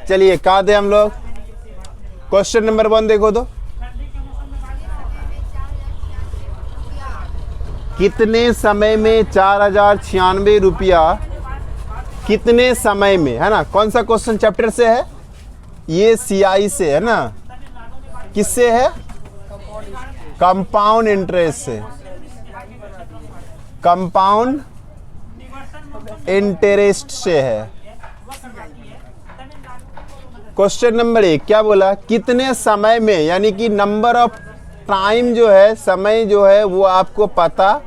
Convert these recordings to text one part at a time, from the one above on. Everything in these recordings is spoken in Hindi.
चलिए कहाँ थे हम लोग? क्वेश्चन नंबर 1 देखो तो, कितने समय में 4096 रुपया, कितने समय में, है ना? कौन सा क्वेश्चन चैप्टर से है? ये सीआई से है ना? किससे है? कंपाउंड इंटरेस्ट से, कंपाउंड इंटरेस्ट से है। क्वेश्चन नंबर 1 क्या बोला? कितने समय में, यानी कि नंबर ऑफ टाइम जो है, समय जो है वो आपको पता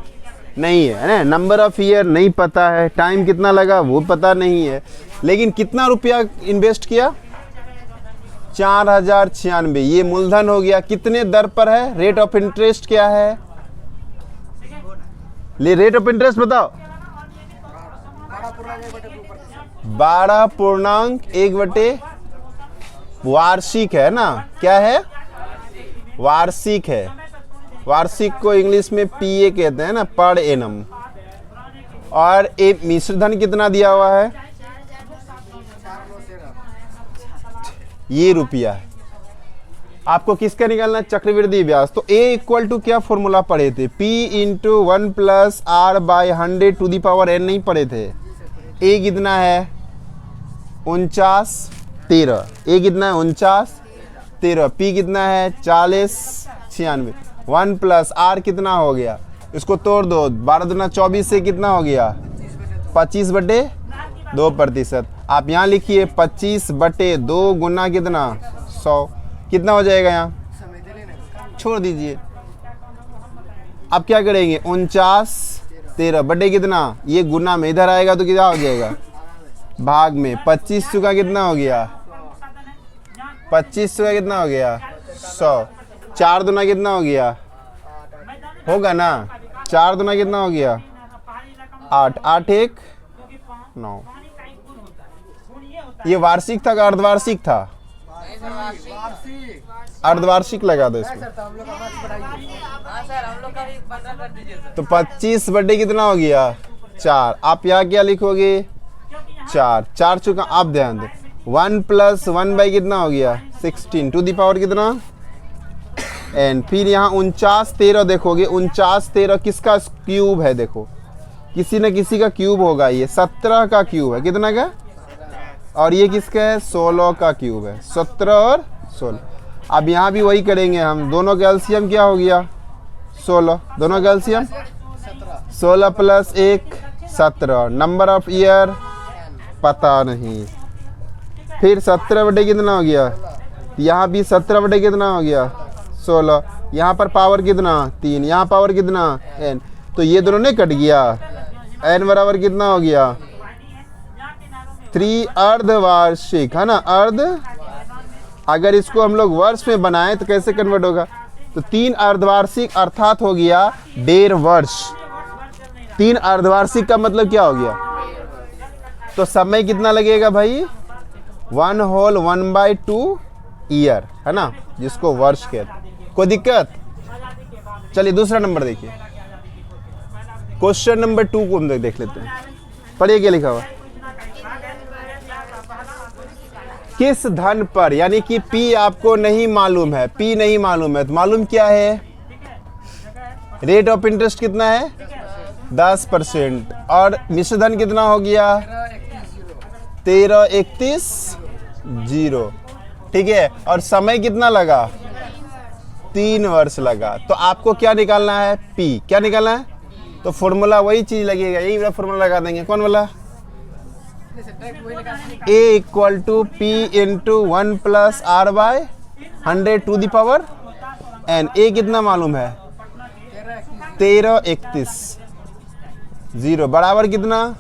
नहीं है ना? नंबर ऑफ ईयर नहीं पता है, टाइम कितना लगा वो पता नहीं है, लेकिन कितना रुपया इन्वेस्ट किया? 4096। ये मूलधन हो गया। कितने दर पर है? रेट ऑफ इंटरेस्ट क्या है? ले रेट ऑफ इंटरेस्ट बताओ। 12.1 वार्षिक है ना? क्या है? वार्षिक है। वार्षिक को इंग्लिश में पीए कहते हैं ना, पर एनम। और एक मिश्रधन कितना दिया हुआ है? ये रुपया है। आपको किसका निकालना है? चक्रवृद्धि ब्याज। तो ए इक्वल टू क्या फॉर्मूला पढ़े थे? P into 1 plus R by 100 to the power n नहीं पढ़े थे? ए कितना है? 4913। ए कितना है? 4913। P कितना है? 4096। 1 प्लस R कितना हो गया? इसको तोड़ दो। 12 दूना 24 से कितना हो गया? 25/2%। आप यहाँ लिखिए 25/2 गुना कितना? 100। कितना हो जाएगा? यहाँ छोड़ दीजिए। अब क्या करेंगे? 4913 बटे कितना? ये गुना में इधर आएगा तो कितना हो जाएगा? भाग में। 25 का कितना हो गया? 25 का कितना हो गया? 100। 4 दूना कितना हो गया? होगा ना? 4 दूना कितना हो गया? 8। 8 1 9। ये वार्षिक था का अर्धवार्षिक था? अर्धवार्षिक लगा दो इसमें। तो 25 बटे कितना हो गया? 4। आप यहाँ क्या लिखोगे? 4। 4 चुका। आप ध्यान दो। 1 प्लस 1 बाई कितना हो गया? 16 टू दी पावर कितना? n। फिर यहाँ 4913 देखोगे। 4913 किसका क्यूब है? देखो, किसी न किसी का क्यूब होगा। ये 17 का क्यूब है। कितना का? और ये किसका है? 16 का क्यूब है। 17 और 16। अब यहाँ भी वही करेंगे हम। दोनों का एलसीएम क्या हो गया? 16। दोनों का LCM 16 plus 1 17। Number of year पता नहीं। फिर 17 बटे कितना हो गया? यहाँ भी 17 बटे कितना हो गया? 16। यहाँ पर पावर कितना? 3। यहाँ पावर कितना? n। तो ये दोनों ने कट गया। n बराबर कितना हो गया? 3 अर्धवार्षिक, है ना? अर्ध। अगर इसको हम लोग वर्ष में बनाएं तो कैसे कन्वर्ट होगा? तो 3 अर्धवार्षिक अर्थात हो गया 1.5 वर्ष। 3 अर्धवार्षिक का मतलब क्या हो गया? तो समय कितना लगेगा भाई? 1 होल 1/2 ईयर, है ना? जिसको वर्ष कहते। कोई दिक्कत? चलिए दूसरा नंबर देखिए। क्वेश्चन नंबर 2 को हम देख लेते हैं। पढ़िए क्या लिखा हुआ। किस धन पर, यानी कि P आपको नहीं मालूम है, P नहीं मालूम है, तो मालूम क्या है? रेट ऑफ इंटरेस्ट कितना है? 10%। और मिश्रधन कितना हो गया? 1331 ठीक है। और समय कितना लगा? 3 वर्ष लगा। तो आपको क्या निकालना है? P। क्या निकालना है? तो फॉर्मूला वही चीज लगेगा। यही वाला फॉर्मूला लगा देंगे। कौन वाला? A equal to P into 1 plus R by 100 to the power n। A कितना मालूम है? 1331 बराबर कितना?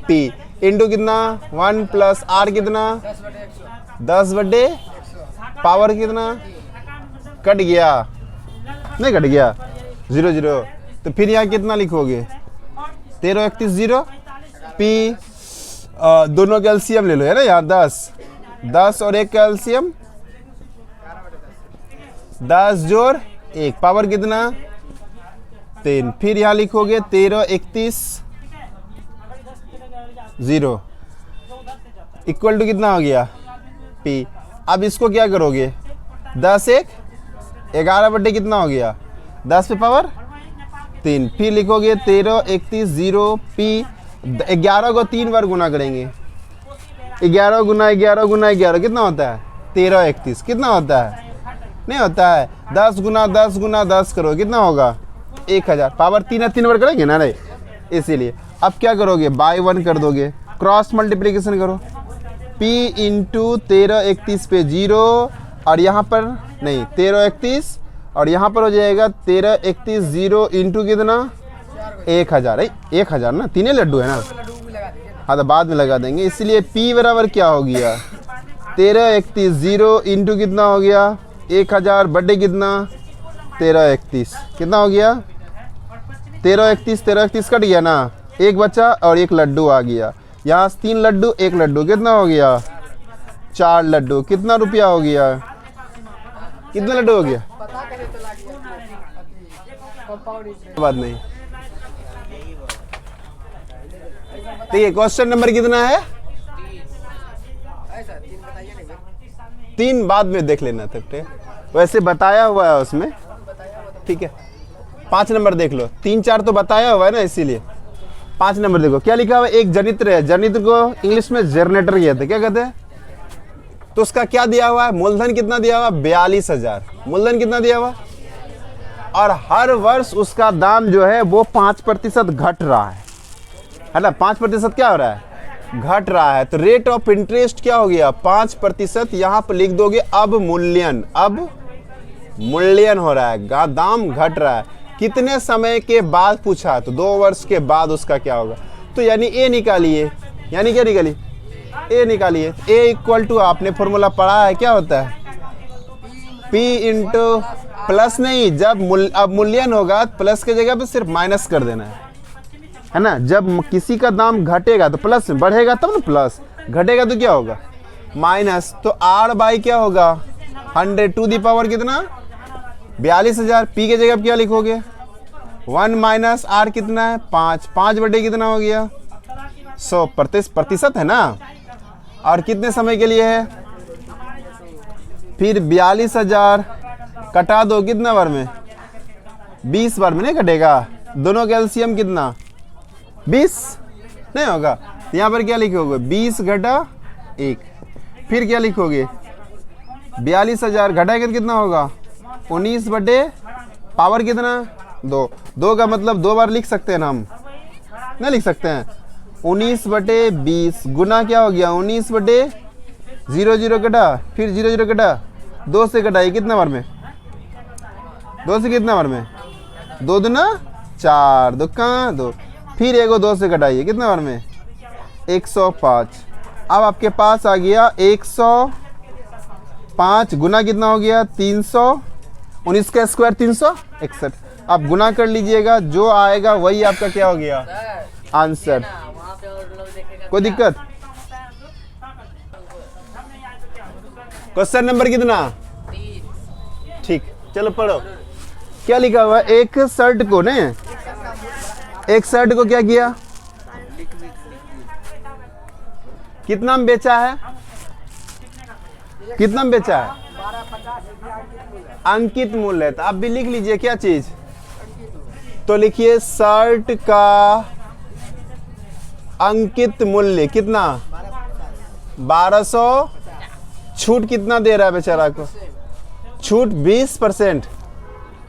P इंटू कितना? 1 प्लस R कितना? 10 बटे पावर कितना? कट गया? नहीं कट गया? 0 0। तो फिर यहाँ कितना लिखोगे? 1331 P। दोनों का एलसीएम ले लो, है ना? यहाँ 10 और 1 का एलसीएम 10 जोड़ 1 पावर कितना? 3। फिर यहाँ लिखोगे 1331 0 इक्वल टू कितना हो गया P। अब इसको क्या करोगे 10 1 11 बटे कितना हो गया 10 पे पावर 3। फिर लिखोगे 13 31 0 P। 11 को 3 बार गुना करेंगे। 11 गुना 11 गुना 11 कितना होता है 13 31 कितना होता है नहीं होता है 10 गुना 10 गुना 10 करो कितना होगा 1000। पावर 3 बार करेंगे ना रे इसीलिए। अब क्या करोगे बाय 1 कर दोगे क्रॉस मल्टीप्लिकेशन करो P इंटू 13 31 पे 0 और यहाँ पर नहीं 13 31 और यहाँ पर हो जाएगा 13 31 0 इंटू कितना 1000। 1000 ना 3 लड्डू है ना। हाँ तो बाद में लगा देंगे। इसलिए P बराबर क्या हो गया 13 31 0 इंटू कितना हो गया 1000 बटे कितना 13 31 कितना हो गया 13 31 कट गया ना। एक बचा और एक लड्डू आ गया। यहाँ 3 लड्डू 1 लड्डू कितना हो गया 4 लड्डू। कितना रुपया हो गया कितना लड्डू हो गया बात नहीं। ठीक क्वेश्चन नंबर कितना है 3 बाद में देख लेना तब वैसे बताया हुआ है उसमें। ठीक है 5 नंबर देख लो 3 4 तो बताया हुआ है ना इसीलिए। 5 नंबर देखो क्या लिखा हुआ है। एक जनित्र है। जनित्र को इंग्लिश में जनरेटर कहते हैं। क्या कहते हैं तो उसका क्या दिया हुआ है मूलधन कितना दिया हुआ 42,000 मूलधन कितना दिया हुआ और हर वर्ष उसका दाम जो है वो 5% घट रहा है ना। 5% क्या हो रहा है घट रहा है। तो रेट ऑफ इंटरेस्ट क्या हो गया 5%। यहाँ पर लिख दोगे अब मूल्यन हो रहा है दाम घट रहा है। कितने समय के बाद पूछा तो 2 वर्ष के बाद उसका क्या होगा। तो यानी ए निकालिए यानी क्या निकालिए ए निकालिए। ए इक्वल टू आपने फॉर्मूला पढ़ा है क्या होता है P इंटू प्लस नहीं जब अब मूल्यन होगा प्लस के जगह पे सिर्फ माइनस कर देना है ना। जब किसी का दाम घटेगा तो प्लस में बढ़ेगा तब ना प्लस घटेगा तो क्या होगा माइनस। तो R बाई क्या होगा 100 टू दी पावर कितना 42,000। P के जगह क्या लिखोगे 1 माइनस R कितना है 5 बटे कितना हो गया 100% है ना। और कितने समय के लिए है फिर 42,000 कटा दो कितना बार में 20 बार में नहीं कटेगा। दोनों का एलसीएम कितना 20 नहीं होगा। तो यहाँ पर क्या लिखोगे 20 घटा 1। फिर क्या लिखोगे 42,000 घटाएगा तो कितना होगा 19 बटे पावर कितना 2 का मतलब 2 बार लिख सकते हैं ना हम नहीं लिख सकते हैं। 19 बटे 20 गुना क्या हो गया 19 बटे 0 कटा फिर 0 कटा 2 से कटाइए कितना बार में 2 से कितना बार में 2 दूना 4 2 कहाँ 2 फिर एगो 2 से कटाइए कितना बार में 105। अब आपके पास आ गया 105 गुना कितना हो गया 319 का स्क्वायर 361। आप गुना कर लीजिएगा जो आएगा वही आपका क्या हो गया आंसर। कोई दिक्कत क्वेश्चन नंबर कितना ठीक चलो पढ़ो। क्या लिखा हुआ एक शर्ट को क्या किया कितना में बेचा है कितना में बेचा है अंकित मूल्य है। तो आप भी लिख लीजिए क्या चीज तो लिखिए शर्ट का अंकित मूल्य कितना 1200। छूट कितना दे रहा है बेचारा को छूट 20%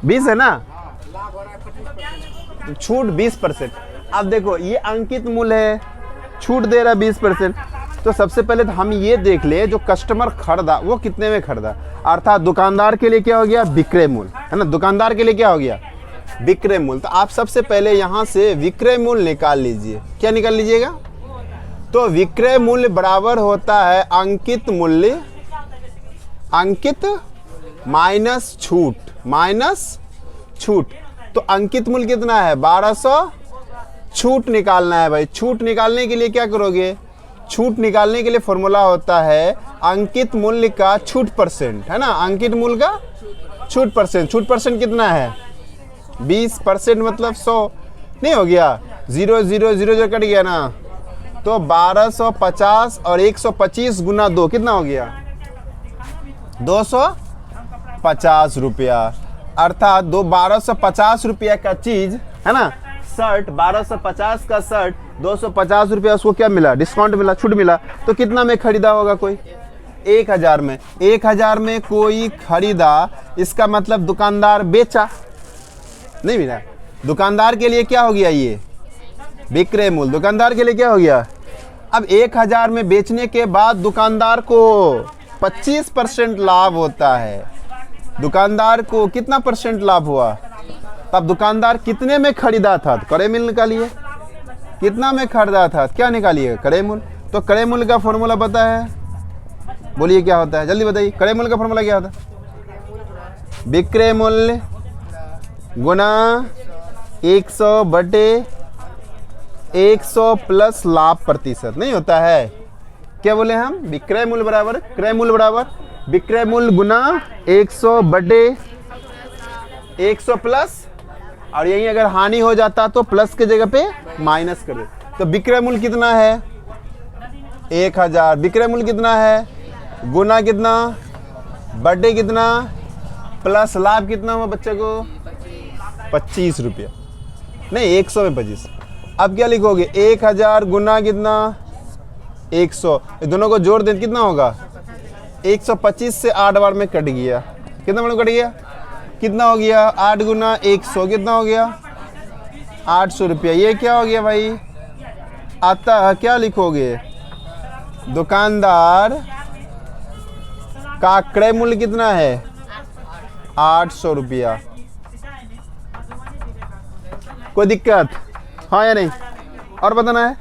20 है ना तो छूट 20%। अब देखो ये अंकित मूल्य है छूट दे रहा है 20%। तो सबसे पहले तो हम ये देख ले जो कस्टमर खरीदा वो कितने में खरीदा अर्थात दुकानदार के लिए क्या हो गया विक्रय मूल्य है ना। दुकानदार के लिए क्या हो गया विक्रय मूल्य। तो आप सबसे पहले यहाँ से विक्रय मूल्य निकाल लीजिए। क्या निकाल लीजिएगा तो विक्रय मूल्य बराबर होता है अंकित मूल्य अंकित माइनस छूट। तो अंकित मूल्य कितना है 1200 छूट निकालना है भाई। छूट निकालने के लिए क्या करोगे छूट निकालने के लिए फॉर्मूला होता है अंकित मूल्य का छूट परसेंट है ना। अंकित मूल्य का छूट परसेंट कितना है 20% मतलब 100 नहीं हो गया 0 0 0 जो कट गया ना तो 1250 और 125 गुना 2 कितना हो गया? 250 रुपया। अर्थात 1250 रुपया का चीज है ना, शर्ट 1250 का शर्ट 250 रुपया उसको क्या मिला? डिस्काउंट मिला, छूट मिला। तो कितना में खरीदा होगा कोई? 1000 में। 1000 में कोई खरीदा, इसका मतलब दुकानदार बेचा नहीं मिला। दुकानदार के लिए क्या हो गया? ये विक्रय मूल्य दुकानदार के लिए क्या हो गया? अब 1000 में बेचने के बाद दुकानदार को 25% लाभ होता है। दुकानदार को कितना परसेंट लाभ हुआ? तब दुकानदार कितने में खरीदा था? क्रय मूल्य निकालिए। कितना में खरीदा था? क्या निकालिए? क्रय मूल्य। तो क्रय मूल्य का फॉर्मूला पता है? बोलिए क्या होता है, जल्दी बताइए। क्रय मूल्य का फॉर्मूला क्या होता है? विक्रय मूल्य गुना 100/100 प्लस लाभ प्रतिशत नहीं होता है? क्या बोले हम? विक्रय मूल्य बराबर क्रय मूल्य बराबर विक्रय मूल्य गुना 100/100 प्लस, और यही अगर हानि हो जाता तो प्लस के जगह पे माइनस कर दे। तो विक्रय मूल्य कितना है? 1000। विक्रय मूल्य कितना है? गुना कितना, बटे कितना, प्लस लाभ कितना हुआ बच्चे को? 25 रुपया। नहीं, 100 में 25। अब क्या लिखोगे? 1000 गुना कितना? 100। दोनों को जोड़ दें कितना होगा? 125 से 8 बार में कट गया। कितना बार कट गया? कितना हो गया? 8 गुना 100 कितना हो गया? 800 रुपया। ये क्या हो गया भाई? अतः क्या लिखोगे? दुकानदार का क्रय मूल्य कितना है? 800 रुपया। कोई दिक्कत? हाँ या नहीं? और बताना है?